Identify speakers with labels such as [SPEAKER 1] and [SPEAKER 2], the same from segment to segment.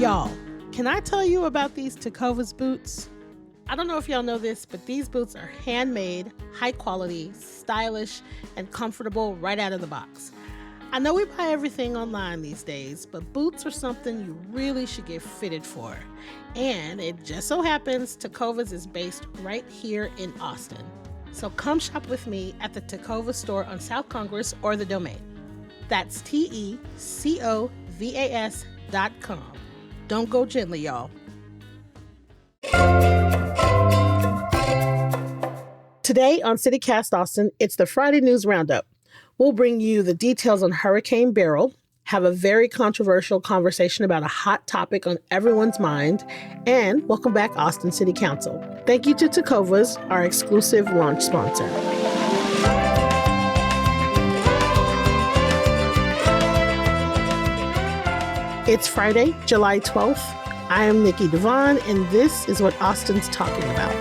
[SPEAKER 1] Y'all, can I tell you about these Tecovas boots? I don't know if y'all know this, but these boots are handmade, high quality, stylish, and comfortable right out of the box. I know we buy everything online these days, but boots are something you really should get fitted for. And it just so happens Tecovas is based right here in Austin. So come shop with me at the Tecovas store on South Congress or the Domain. That's TECOVAS.com. Don't go gently, y'all. Today on CityCast Austin, it's the Friday News Roundup. We'll bring you the details on Hurricane Beryl, have a very controversial conversation about a hot topic on everyone's mind, and welcome back Austin City Council. Thank you to Tecovas, our exclusive launch sponsor. It's Friday, July 12th. I am Nikki DaVaughn, and this is what Austin's talking about.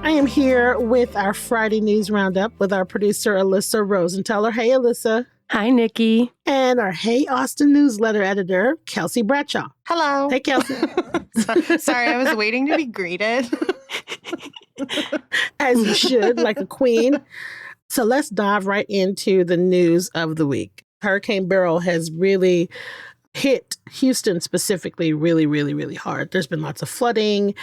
[SPEAKER 1] I am here with our Friday News Roundup with our producer, Elissa Rozentuller. Hey, Elissa.
[SPEAKER 2] Hi, Nikki.
[SPEAKER 1] And our Hey Austin newsletter editor, Kelsey Bradshaw.
[SPEAKER 3] Hello.
[SPEAKER 1] Hey, Kelsey.
[SPEAKER 3] Sorry, I was waiting to be greeted.
[SPEAKER 1] As you should, like a queen. So let's dive right into the news of the week. Hurricane Beryl has really hit Houston specifically really hard. There's been lots of flooding,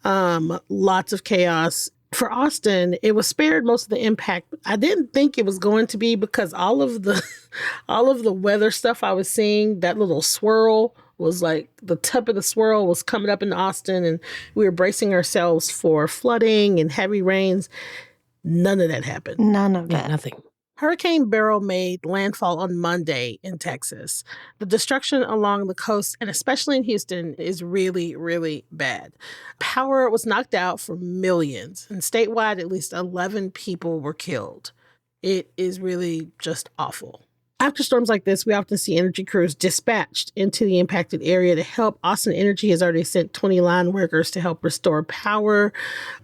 [SPEAKER 1] lots of chaos. For Austin, it was spared most of the impact. I didn't think it was going to be because all of the weather stuff I was seeing, that little swirl was like the tip of the swirl was coming up in Austin, and we were bracing ourselves for flooding and heavy rains. None of that happened.
[SPEAKER 3] None of it.
[SPEAKER 2] Nothing.
[SPEAKER 1] Hurricane Beryl made landfall on Monday in Texas. The destruction along the coast, and especially in Houston, is really bad. Power was knocked out for millions, and statewide, at least 11 people were killed. It is really just awful. After storms like this, we often see energy crews dispatched into the impacted area to help. Austin Energy has already sent 20 line workers to help restore power.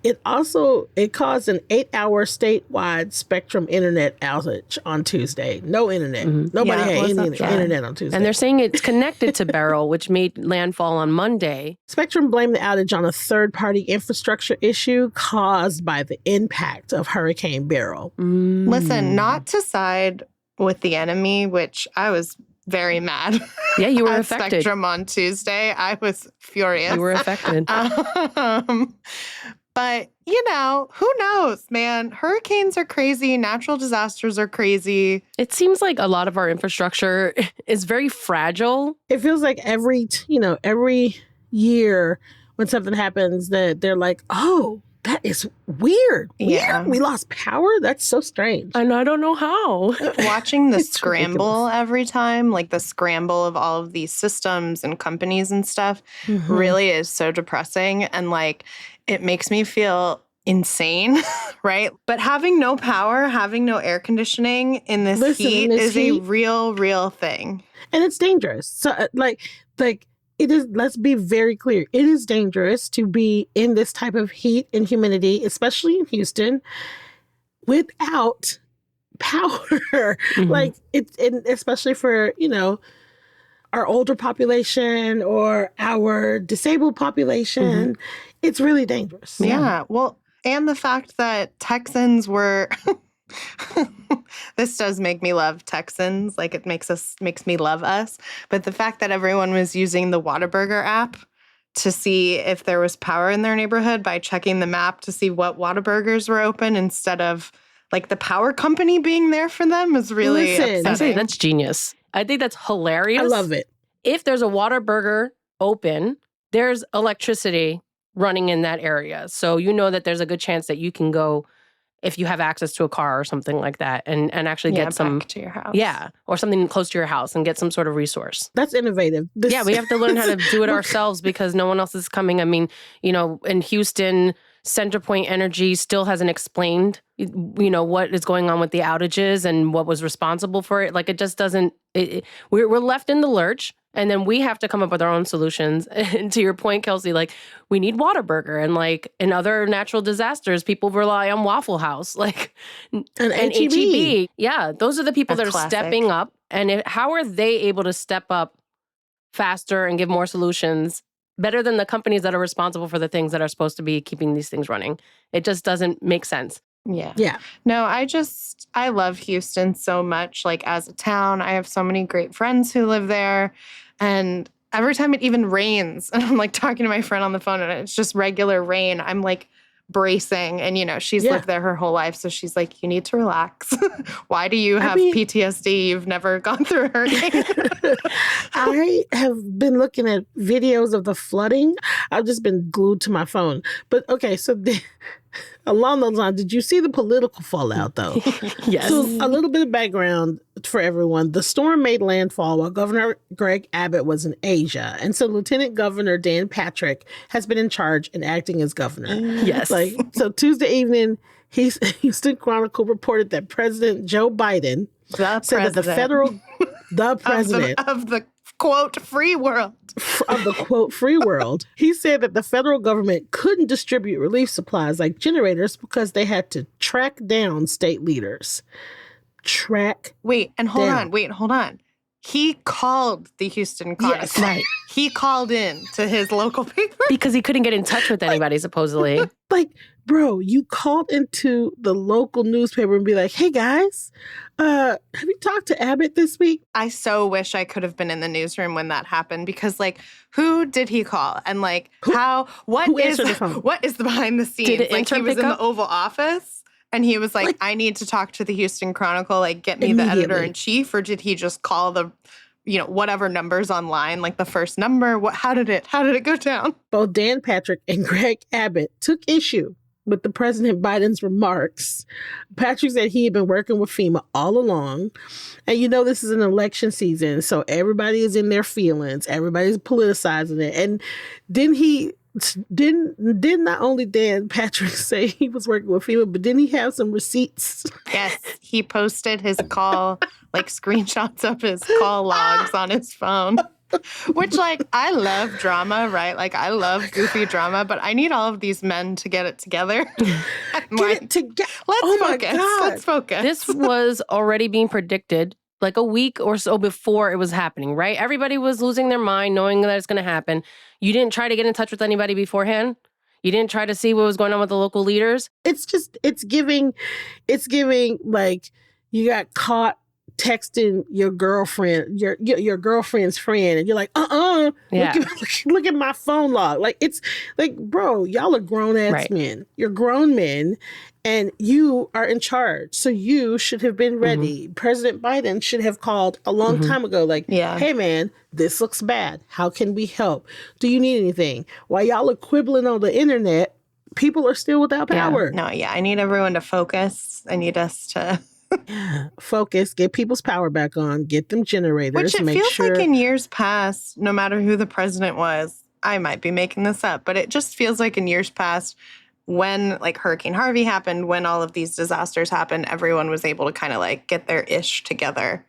[SPEAKER 1] It caused an 8-hour statewide Spectrum internet outage on Tuesday. No internet. Nobody had any internet on Tuesday.
[SPEAKER 2] And they're saying it's connected to Beryl, which made landfall on Monday.
[SPEAKER 1] Spectrum blamed the outage on a third-party infrastructure issue caused by the impact of Hurricane Beryl.
[SPEAKER 3] Listen, not to side with the enemy, which I was very mad.
[SPEAKER 2] Yeah, you were
[SPEAKER 3] at
[SPEAKER 2] affected.
[SPEAKER 3] Spectrum on Tuesday. I was furious.
[SPEAKER 2] You were affected.
[SPEAKER 3] But, who knows, man? Hurricanes are crazy. Natural disasters are crazy.
[SPEAKER 2] It seems like a lot of our infrastructure is very fragile.
[SPEAKER 1] It feels like every year when something happens that they're like, oh, that is weird.
[SPEAKER 3] Yeah.
[SPEAKER 1] We lost power? That's so strange.
[SPEAKER 2] And I don't know how.
[SPEAKER 3] Watching the
[SPEAKER 1] It's
[SPEAKER 3] scramble
[SPEAKER 1] ridiculous.
[SPEAKER 3] every time, like the scramble of all of these systems and companies and stuff, really is so depressing. And it makes me feel insane, right? But having no power, having no air conditioning in this heat is a real thing.
[SPEAKER 1] And it's dangerous. So it is, let's be very clear. It is dangerous to be in this type of heat and humidity, especially in Houston, without power. Especially for, our older population or our disabled population. It's really dangerous.
[SPEAKER 3] Yeah. Well, and the fact that Texans were this does make me love Texans. It makes me love us. But the fact that everyone was using the Whataburger app to see if there was power in their neighborhood by checking the map to see what Whataburgers were open instead of the power company being there for them is really upsetting.
[SPEAKER 2] I say that's genius. I think that's hilarious.
[SPEAKER 1] I love it.
[SPEAKER 2] If there's a Whataburger open, there's electricity running in that area. So you know that there's a good chance that you can go, if you have access to a car or something like that, and actually get some
[SPEAKER 3] back to your house.
[SPEAKER 2] Yeah, or something close to your house and get some sort of resource.
[SPEAKER 1] That's innovative.
[SPEAKER 2] We have to learn how to do it ourselves because no one else is coming. I mean, in Houston, CenterPoint Energy still hasn't explained, what is going on with the outages and what was responsible for it. It just doesn't. We're left in the lurch. And then we have to come up with our own solutions. And to your point, Kelsey, like we need Whataburger, and like in other natural disasters, people rely on Waffle House, like
[SPEAKER 1] And
[SPEAKER 2] and
[SPEAKER 1] HEB.
[SPEAKER 2] HEB. Yeah, those are the people
[SPEAKER 3] A
[SPEAKER 2] that are
[SPEAKER 3] classic.
[SPEAKER 2] stepping up. And how are they able to step up faster and give more solutions better than the companies that are responsible for the things that are supposed to be keeping these things running? It just doesn't make sense.
[SPEAKER 3] Yeah.
[SPEAKER 1] Yeah.
[SPEAKER 3] No, I love Houston so much. Like as a town, I have so many great friends who live there. And every time it even rains, and I'm like talking to my friend on the phone and it's just regular rain, I'm like bracing. And, she's
[SPEAKER 1] Yeah.
[SPEAKER 3] lived there her whole life. So she's like, you need to relax. Why do you have PTSD? You've never gone through a hurricane.
[SPEAKER 1] I have been looking at videos of the flooding. I've just been glued to my phone. But okay, so along those lines, did you see the political fallout though?
[SPEAKER 2] Yes.
[SPEAKER 1] So a little bit of background for everyone. The storm made landfall while Governor Greg Abbott was in Asia. And so Lieutenant Governor Dan Patrick has been in charge and acting as governor.
[SPEAKER 2] Yes.
[SPEAKER 1] So Tuesday evening, Houston Chronicle reported that President Joe Biden said that the president
[SPEAKER 3] of the quote free world.
[SPEAKER 1] Of the quote free world, he said that the federal government couldn't distribute relief supplies like generators because they had to track down state leaders.
[SPEAKER 3] Wait, hold on. He called the Houston Chronicle.
[SPEAKER 1] Yes, right.
[SPEAKER 3] He called in to his local paper.
[SPEAKER 2] Because he couldn't get in touch with anybody, supposedly.
[SPEAKER 1] Like, bro, you called into the local newspaper and be like, hey guys, have you talked to Abbott this week?
[SPEAKER 3] I so wish I could have been in the newsroom when that happened, because like, who did he call? And like,
[SPEAKER 1] who answered the phone?
[SPEAKER 3] What is the behind the scenes?
[SPEAKER 2] Did an
[SPEAKER 3] Like he
[SPEAKER 2] intern
[SPEAKER 3] was
[SPEAKER 2] pick
[SPEAKER 3] in
[SPEAKER 2] up?
[SPEAKER 3] the Oval Office and he was like, I need to talk to the Houston Chronicle, like get me the editor-in-chief, or did he just call the whatever numbers online, like the first number? How did it go down?
[SPEAKER 1] Both Dan Patrick and Greg Abbott took issue with the President Biden's remarks. Patrick said he had been working with FEMA all along. And this is an election season, so everybody is in their feelings. Everybody's politicizing it. And didn't not only Dan Patrick say he was working with FEMA, but didn't he have some receipts?
[SPEAKER 3] Yes, he posted his call, like screenshots of his call logs on his phone. Which, like, I love drama, right? Like, I love goofy drama, but I need all of these men to get it together. Let's focus.
[SPEAKER 2] This was already being predicted like a week or so before it was happening, right? Everybody was losing their mind knowing that it's going to happen. You didn't try to get in touch with anybody beforehand? You didn't try to see what was going on with the local leaders?
[SPEAKER 1] It's giving like you got caught texting your girlfriend, your girlfriend's friend, and you're like,
[SPEAKER 2] Yeah.
[SPEAKER 1] look at my phone log. Like, it's like, bro, y'all are grown ass men. You're grown men, and you are in charge, so you should have been ready. Mm-hmm. President Biden should have called a long time ago, like, hey man, this looks bad. How can we help? Do you need anything? While y'all are quibbling on the internet, people are still without power.
[SPEAKER 3] I need everyone to focus. I need us to
[SPEAKER 1] focus, get people's power back on, get them generators.
[SPEAKER 3] Which it feels like in years past, no matter who the president was, I might be making this up, but it just feels like in years past, when like Hurricane Harvey happened, when all of these disasters happened, everyone was able to kind of like get their ish together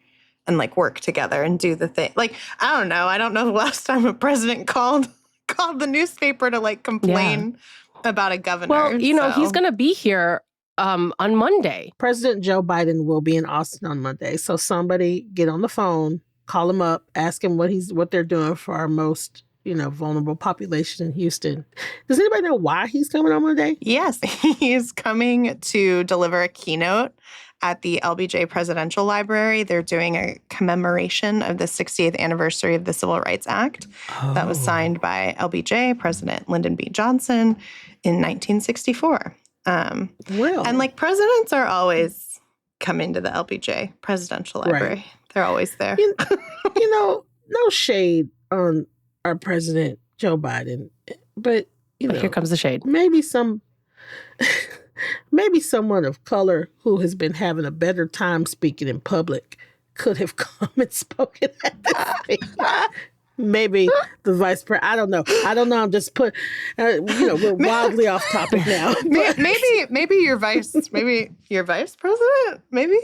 [SPEAKER 3] and like work together and do the thing. Like, I don't know the last time a president called the newspaper to like complain about a governor.
[SPEAKER 2] Well, he's going to be here on Monday.
[SPEAKER 1] President Joe Biden will be in Austin on Monday. So somebody get on the phone, call him up, ask him what they're doing for our most, vulnerable population in Houston. Does anybody know why he's coming on Monday?
[SPEAKER 3] Yes, he's coming to deliver a keynote at the LBJ Presidential Library. They're doing a commemoration of the 60th anniversary of the Civil Rights Act that was signed by LBJ, President Lyndon B. Johnson, in 1964. And like presidents are always coming to the LBJ Presidential Library. Right. They're always there.
[SPEAKER 1] No shade on our president, Joe Biden, but
[SPEAKER 2] here comes the shade.
[SPEAKER 1] Maybe someone of color who has been having a better time speaking in public could have come and spoken at this meeting. Maybe the vice president. I don't know. I'm just we're wildly off topic now.
[SPEAKER 3] Maybe your vice president. Maybe.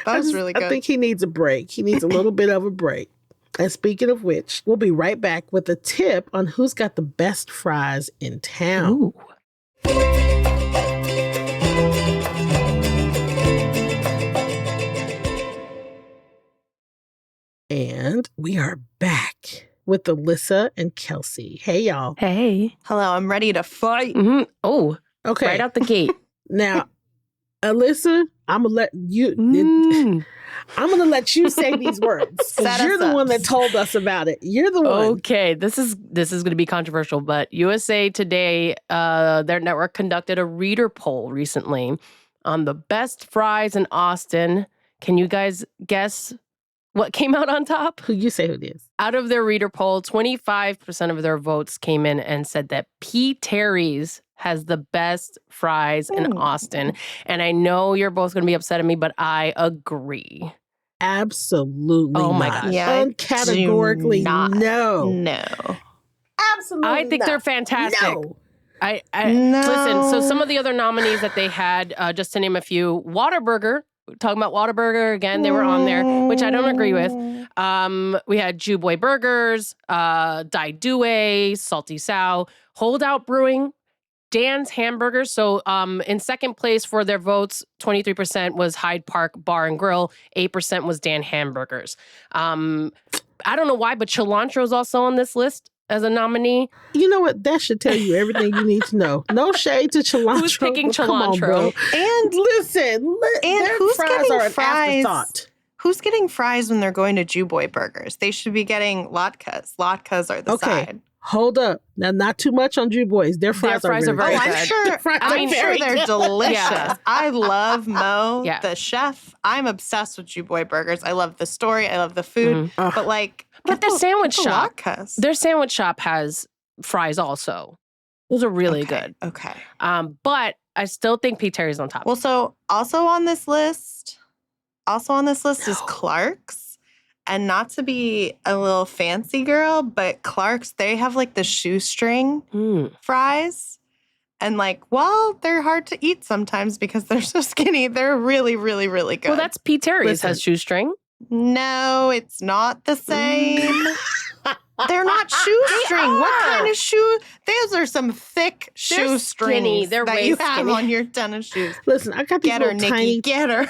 [SPEAKER 3] That was really good.
[SPEAKER 1] I think he needs a break. He needs a little bit of a break. And speaking of which, we'll be right back with a tip on who's got the best fries in town.
[SPEAKER 2] Ooh.
[SPEAKER 1] And we are back with Elissa and Kelsey. Hey, y'all.
[SPEAKER 2] Hey.
[SPEAKER 3] Hello, I'm ready to fight.
[SPEAKER 2] Mm-hmm. Oh,
[SPEAKER 1] Okay.
[SPEAKER 2] right out the gate.
[SPEAKER 1] Now, Elissa, I'm gonna let you. I'm gonna let you say these words
[SPEAKER 3] Set
[SPEAKER 1] because
[SPEAKER 3] us
[SPEAKER 1] you're the
[SPEAKER 3] up.
[SPEAKER 1] one that told us about it. You're the one.
[SPEAKER 2] Okay, this is going to be controversial, but USA Today, their network conducted a reader poll recently on the best fries in Austin. Can you guys guess what came out on top?
[SPEAKER 1] Who you say who it is?
[SPEAKER 2] Out of their reader poll, 25% of their votes came in and said that P. Terry's has the best fries in Austin. And I know you're both going to be upset at me, but I agree.
[SPEAKER 1] Absolutely.
[SPEAKER 2] Oh my
[SPEAKER 1] not.
[SPEAKER 2] gosh.
[SPEAKER 3] Yeah,
[SPEAKER 1] Categorically, no.
[SPEAKER 3] No.
[SPEAKER 1] Absolutely.
[SPEAKER 2] I think
[SPEAKER 1] not.
[SPEAKER 2] they're fantastic.
[SPEAKER 1] No.
[SPEAKER 2] I
[SPEAKER 3] No.
[SPEAKER 2] Listen, so some of the other nominees that they had, just to name a few, Whataburger, talking about Whataburger again, they were on there, which I don't agree with. We had Jew Boy Burgers, Dai Due, Salty Sow, Holdout Brewing, Dan's Hamburgers. So in second place for their votes, 23% was Hyde Park Bar and Grill, 8% was Dan Hamburgers. I don't know why, but Cilantro's also on this list as a nominee.
[SPEAKER 1] You know what? That should tell you everything you need to know. No shade to cilantro.
[SPEAKER 2] Who's picking
[SPEAKER 1] but come on,
[SPEAKER 2] cilantro?
[SPEAKER 1] bro.
[SPEAKER 3] And
[SPEAKER 1] Listen, their
[SPEAKER 3] who's
[SPEAKER 1] fries
[SPEAKER 3] getting
[SPEAKER 1] are an
[SPEAKER 3] fries?
[SPEAKER 1] afterthought.
[SPEAKER 3] Who's getting fries when they're going to Jew Boy Burgers? They should be getting latkes. Latkes are the side.
[SPEAKER 1] Hold up. Now, not too much on Jew Boys. Their fries,
[SPEAKER 2] fries
[SPEAKER 1] are
[SPEAKER 2] are
[SPEAKER 1] very
[SPEAKER 2] very
[SPEAKER 1] good.
[SPEAKER 3] I'm
[SPEAKER 2] good.
[SPEAKER 3] sure.
[SPEAKER 1] Their fries are
[SPEAKER 3] I'm sure
[SPEAKER 1] very
[SPEAKER 3] they're
[SPEAKER 1] good.
[SPEAKER 3] delicious.
[SPEAKER 2] Yeah.
[SPEAKER 3] I love Mo,
[SPEAKER 2] Yeah.
[SPEAKER 3] the chef. I'm obsessed with Jew Boy Burgers. I love the story. I love the food.
[SPEAKER 1] Ugh.
[SPEAKER 3] But like,
[SPEAKER 2] But their sandwich shop,
[SPEAKER 3] latkes.
[SPEAKER 2] their sandwich shop has fries also. Those are really good.
[SPEAKER 3] Okay.
[SPEAKER 2] But I still think P. Terry's on top.
[SPEAKER 3] Well, so also on this list is Clark's. And not to be a little fancy girl, but Clark's, they have like the shoestring fries. And like, well, they're hard to eat sometimes because they're so skinny. They're really, really, really good.
[SPEAKER 2] Well, that's P. Terry's
[SPEAKER 1] Listen.
[SPEAKER 2] has shoestring.
[SPEAKER 3] No, it's not the same. They're not shoestring. What kind of shoe? Those are some thick
[SPEAKER 2] They're skinny.
[SPEAKER 3] shoestrings
[SPEAKER 2] They're
[SPEAKER 3] that
[SPEAKER 2] way
[SPEAKER 3] you have
[SPEAKER 2] skinny.
[SPEAKER 3] on your tennis shoes.
[SPEAKER 1] Listen, I got these
[SPEAKER 3] Get her,
[SPEAKER 1] little
[SPEAKER 3] Nikki.
[SPEAKER 1] tiny
[SPEAKER 3] Get her.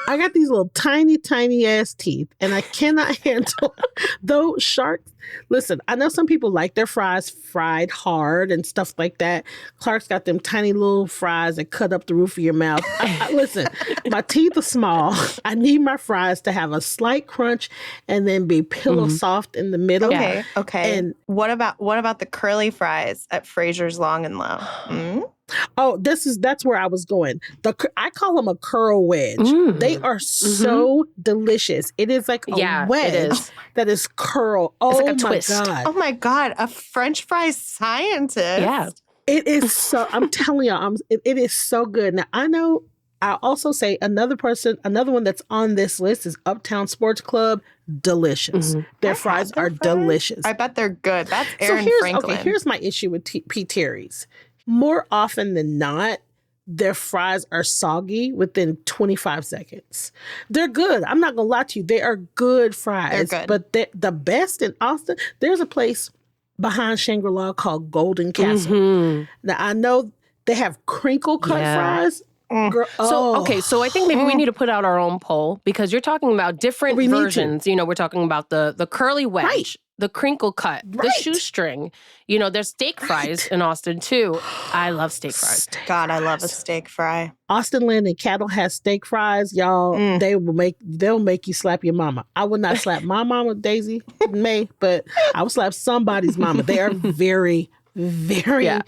[SPEAKER 1] I got these little tiny ass teeth, and I cannot handle those sharks. Listen, I know some people like their fries fried hard and stuff like that. Clark's got them tiny little fries that cut up the roof of your mouth. Listen, my teeth are small. I need my fries to have a slight crunch and then be pillow soft in the middle.
[SPEAKER 3] Okay. Okay.
[SPEAKER 1] And
[SPEAKER 3] what about the curly fries at Fraser's Long and Low?
[SPEAKER 1] oh, that's where I was going. I call them a curl wedge. They are so delicious. It is like a wedge
[SPEAKER 2] it is.
[SPEAKER 1] that is curl. Oh
[SPEAKER 2] like a
[SPEAKER 1] my
[SPEAKER 2] twist.
[SPEAKER 1] God.
[SPEAKER 3] Oh my God, a French fry scientist.
[SPEAKER 2] Yeah.
[SPEAKER 1] It is so, I'm telling y'all, it is so good. Now, I'll also say another one that's on this list is Uptown Sports Club. Delicious. Their fries are delicious.
[SPEAKER 3] I bet they're good. That's Aaron Franklin.
[SPEAKER 1] Here's my issue with P. Terry's. More often than not, their fries are soggy within 25 seconds. They're good. I'm not going to lie to you. They are good fries.
[SPEAKER 3] They're good.
[SPEAKER 1] But the best in Austin, there's a place behind Shangri-La called Golden Castle. Now, I know they have crinkle cut fries. Girl,
[SPEAKER 2] So I think maybe we need to put out our own poll because you're talking about different versions. You know, we're talking about the curly wedge, the crinkle cut, the shoestring. You know, there's steak fries in Austin too. I love steak fries.
[SPEAKER 3] God, I love a steak fry.
[SPEAKER 1] Austin Land and Cattle has steak fries, y'all. They'll make you slap your mama. I would not slap my mama, Daisy May, but I would slap somebody's mama. They are very, very.
[SPEAKER 2] Yeah.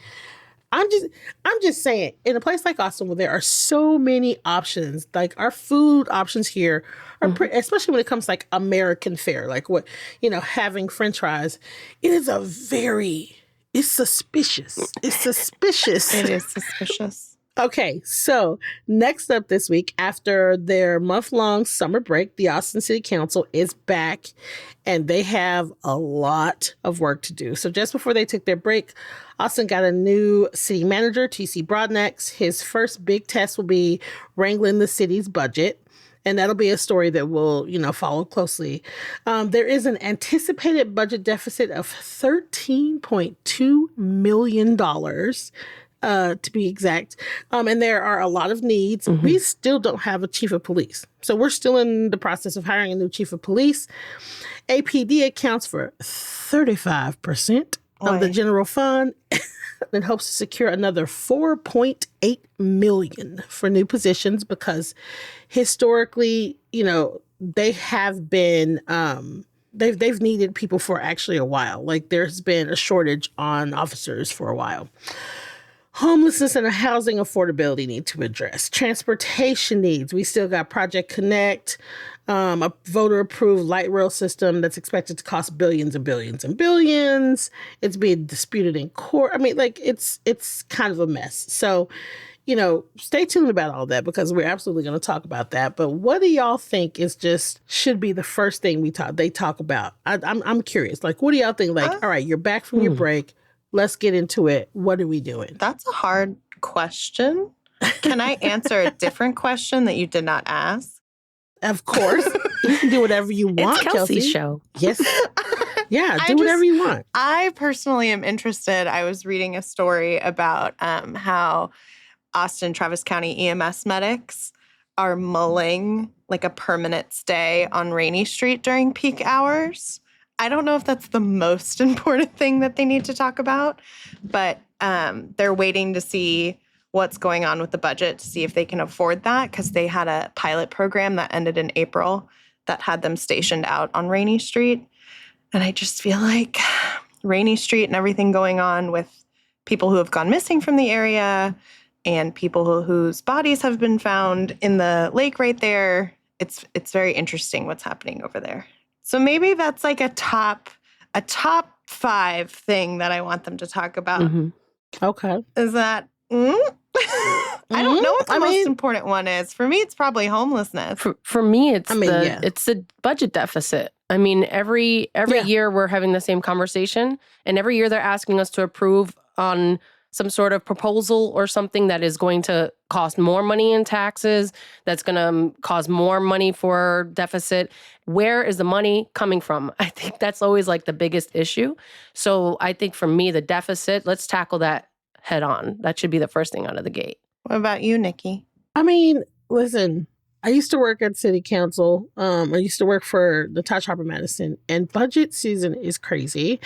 [SPEAKER 1] I'm just saying, in a place like Austin where there are so many options, like our food options here are especially when it comes to like American fare, like having French fries, it's suspicious. It's suspicious.
[SPEAKER 3] It is suspicious.
[SPEAKER 1] Okay, so next up this week, after their month-long summer break, the Austin City Council is back, and they have a lot of work to do. So just before they took their break, Austin got a new city manager, T.C. Broadnax. His first big test will be wrangling the city's budget. And that'll be a story that we'll, follow closely. There is an anticipated budget deficit of $13.2 million, to be exact. And there are a lot of needs.
[SPEAKER 2] Mm-hmm.
[SPEAKER 1] We still don't have a chief of police. So we're still in the process of hiring a new chief of police. APD accounts for 35% of the general fund and hopes to secure another $4.8 million for new positions because historically, they have been they've needed people for actually a while. Like there's been a shortage on officers for a while. Homelessness and housing affordability need to address. Transportation needs. We still got Project Connect, a voter-approved light rail system that's expected to cost billions and billions and billions. It's being disputed in court. I mean, it's kind of a mess. So, stay tuned about all that because we're absolutely going to talk about that. But what do y'all think should be the first thing they talk about? I'm curious. Like, what do y'all think? Like, all right, you're back from your break. Let's get into it. What are we doing?
[SPEAKER 3] That's a hard question. Can I answer a different question that you did not ask?
[SPEAKER 1] Of course. You can do whatever you want,
[SPEAKER 2] it's Kelsey's
[SPEAKER 1] Kelsey.
[SPEAKER 2] show.
[SPEAKER 1] Yes. Yeah, do whatever you want.
[SPEAKER 3] I personally am interested. I was reading a story about how Austin Travis County EMS medics are mulling like a permanent stay on Rainy Street during peak hours. I don't know if that's the most important thing that they need to talk about, but they're waiting to see what's going on with the budget to see if they can afford that because they had a pilot program that ended in April that had them stationed out on Rainy Street. And I just feel like Rainy Street and everything going on with people who have gone missing from the area and people whose bodies have been found in the lake right there, it's very interesting what's happening over there. So maybe that's like a top 5 thing that I want them to talk about.
[SPEAKER 2] Mm-hmm.
[SPEAKER 1] Okay.
[SPEAKER 3] Is that I don't know what the most important one is. For me, it's probably homelessness.
[SPEAKER 2] For me, it's the budget deficit. I mean, every year we're having the same conversation, and every year they're asking us to approve on some sort of proposal or something that is going to cost more money in taxes, that's going to cause more money for deficit. Where is the money coming from? I think that's always like the biggest issue. So I think for me, the deficit, let's tackle that head on. That should be the first thing out of the gate.
[SPEAKER 3] What about you, Nikki?
[SPEAKER 1] I mean, listen, I used to work at city council. I used to work for the Touch Harbor Madison, and budget season is crazy.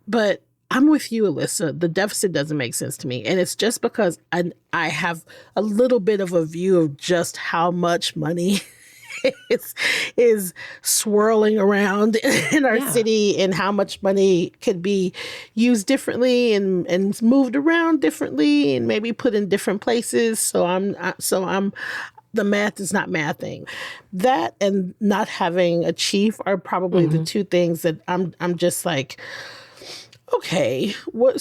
[SPEAKER 1] But I'm with you, Elissa. The deficit doesn't make sense to me. And it's just because I have a little bit of a view of just how much money is swirling around in our city and how much money could be used differently and moved around differently and maybe put in different places. So the math is not mathing. That and not having a chief are probably the two things that I'm just like, okay, what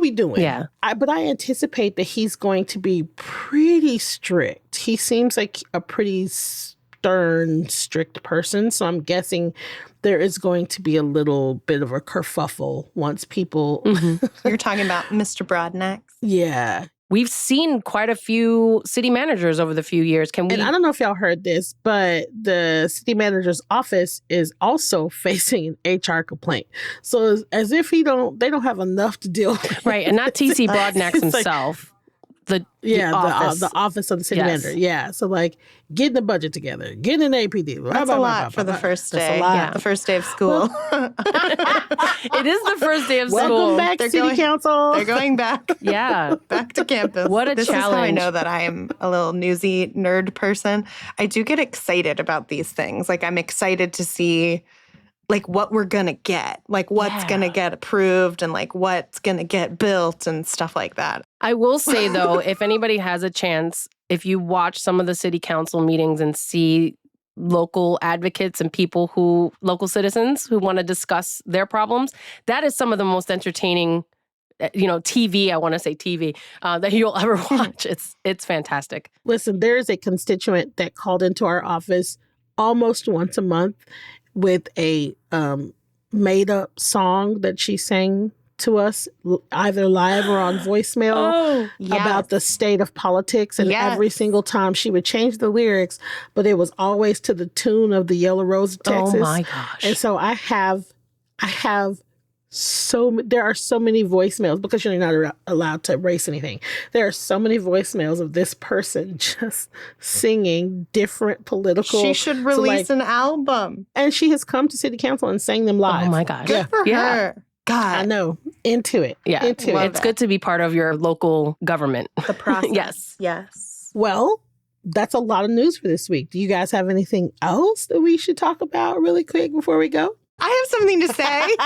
[SPEAKER 1] we doing?
[SPEAKER 2] Yeah.
[SPEAKER 1] But I anticipate that he's going to be pretty strict. He seems like a pretty stern, strict person. So I'm guessing there is going to be a little bit of a kerfuffle once people...
[SPEAKER 3] You're talking about Mr. Broadnax?
[SPEAKER 1] Yeah.
[SPEAKER 2] We've seen quite a few city managers over the few years. And
[SPEAKER 1] I don't know if y'all heard this, but the city manager's office is also facing an HR complaint. So as if they don't have enough to deal with.
[SPEAKER 2] Right, and not T.C. Broadnax himself. The office of the city manager. Yeah, so like getting the budget together, getting an APD.
[SPEAKER 3] That's a lot for the first day. The first day of school.
[SPEAKER 2] It is the first day of school.
[SPEAKER 1] Welcome back, city council.
[SPEAKER 3] They're going back.
[SPEAKER 2] Yeah.
[SPEAKER 3] Back to campus.
[SPEAKER 2] What a
[SPEAKER 3] challenge. This is how I know that I am a little newsy nerd person. I do get excited about these things. Like I'm excited to see like what we're going to get, like what's going to get approved and like what's going to get built and stuff like that.
[SPEAKER 2] I will say though, if anybody has a chance, if you watch some of the city council meetings and see local advocates and local citizens who want to discuss their problems, that is some of the most entertaining, TV, I want to say TV, that you'll ever watch. It's fantastic.
[SPEAKER 1] Listen, there is a constituent that called into our office almost once a month with a made-up song that she sang to us either live or on voicemail about the state of politics. And every single time she would change the lyrics, but it was always to the tune of the Yellow Rose of Texas.
[SPEAKER 2] Oh my gosh.
[SPEAKER 1] And so there are so many voicemails because you're not allowed to erase anything. There are so many voicemails of this person just singing different political.
[SPEAKER 3] She should release an album.
[SPEAKER 1] And she has come to city council and sang them live.
[SPEAKER 2] Oh my gosh.
[SPEAKER 3] Good for her. God.
[SPEAKER 1] I know. Into it.
[SPEAKER 2] Yeah. It's good to be part of your local government.
[SPEAKER 3] The process.
[SPEAKER 2] Yes.
[SPEAKER 3] Yes.
[SPEAKER 1] Well, that's a lot of news for this week. Do you guys have anything else that we should talk about really quick before we go?
[SPEAKER 3] I have something to say.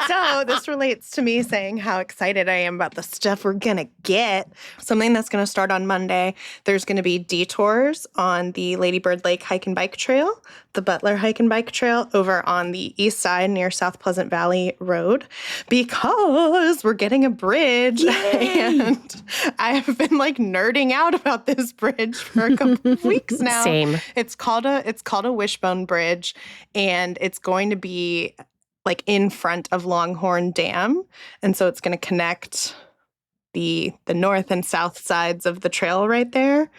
[SPEAKER 3] So this relates to me saying how excited I am about the stuff we're going to get. Something that's going to start on Monday. There's going to be detours on the Lady Bird Lake Hike and Bike Trail, the Butler Hike and Bike Trail over on the east side near South Pleasant Valley Road, because we're getting a bridge. Yay! And I have been like nerding out about this bridge for a couple of weeks now.
[SPEAKER 2] Same.
[SPEAKER 3] It's called a Wishbone Bridge, and it's going to be like in front of Longhorn Dam. And so it's going to connect the north and south sides of the trail right there.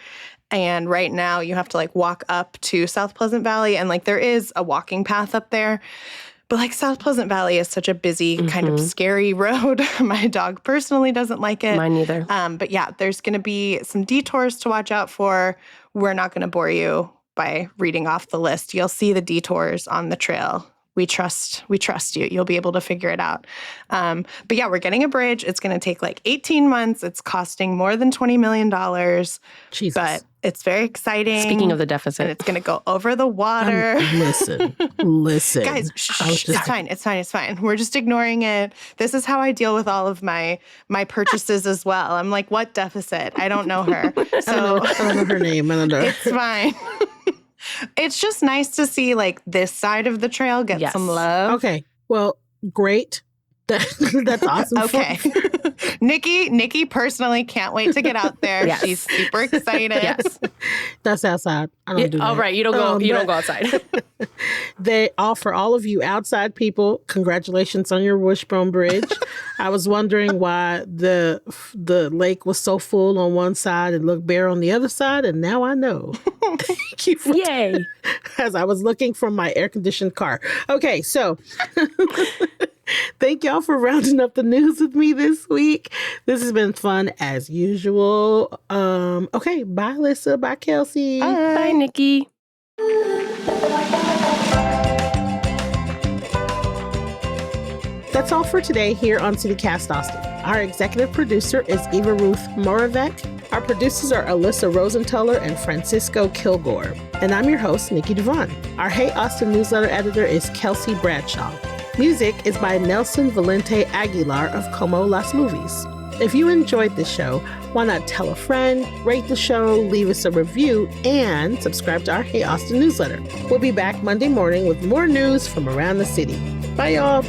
[SPEAKER 3] And right now you have to like walk up to South Pleasant Valley, and like there is a walking path up there. But like South Pleasant Valley is such a busy, kind of scary road. My dog personally doesn't like it.
[SPEAKER 2] Mine neither.
[SPEAKER 3] But yeah, there's going to be some detours to watch out for. We're not going to bore you by reading off the list. You'll see the detours on the trail. We trust you. You'll be able to figure it out. But yeah, we're getting a bridge. It's going to take like 18 months. It's costing more than $20 million.
[SPEAKER 1] Jesus.
[SPEAKER 3] But it's very exciting.
[SPEAKER 2] Speaking of the deficit.
[SPEAKER 3] And it's going to go over the water.
[SPEAKER 1] Listen.
[SPEAKER 3] Guys, it's fine. We're just ignoring it. This is how I deal with all of my purchases as well. I'm like, what deficit? I don't know her. So
[SPEAKER 1] I don't know her name. I don't know.
[SPEAKER 3] It's fine. It's just nice to see like this side of the trail get some love.
[SPEAKER 1] Okay. Well, great. That's awesome.
[SPEAKER 3] Okay. Nikki personally can't wait to get out there.
[SPEAKER 2] Yes.
[SPEAKER 3] She's super excited.
[SPEAKER 2] Yes.
[SPEAKER 1] That's outside. I don't do that.
[SPEAKER 2] Oh, right. You don't go. You don't go outside.
[SPEAKER 1] They offer all of you outside people, congratulations on your Wishbone Bridge. I was wondering why the lake was so full on one side and looked bare on the other side, and now I know. Thank you.
[SPEAKER 2] Yay!
[SPEAKER 1] As I was looking from my air-conditioned car. Okay, so thank y'all for rounding up the news with me this week. This has been fun as usual. Okay, bye, Elissa. Bye, Kelsey.
[SPEAKER 2] Bye, Nikki.
[SPEAKER 1] That's all for today here on CityCast Austin. Our executive producer is Eva Ruth Moravec. Our producers are Elissa Rozentuller and Francisco Kilgore. And I'm your host, Nikki DaVaughn. Our Hey Austin newsletter editor is Kelsey Bradshaw. Music is by Nelson Valente Aguilar of Como Las Movies. If you enjoyed this show, why not tell a friend, rate the show, leave us a review, and subscribe to our Hey Austin newsletter. We'll be back Monday morning with more news from around the city. Bye, y'all.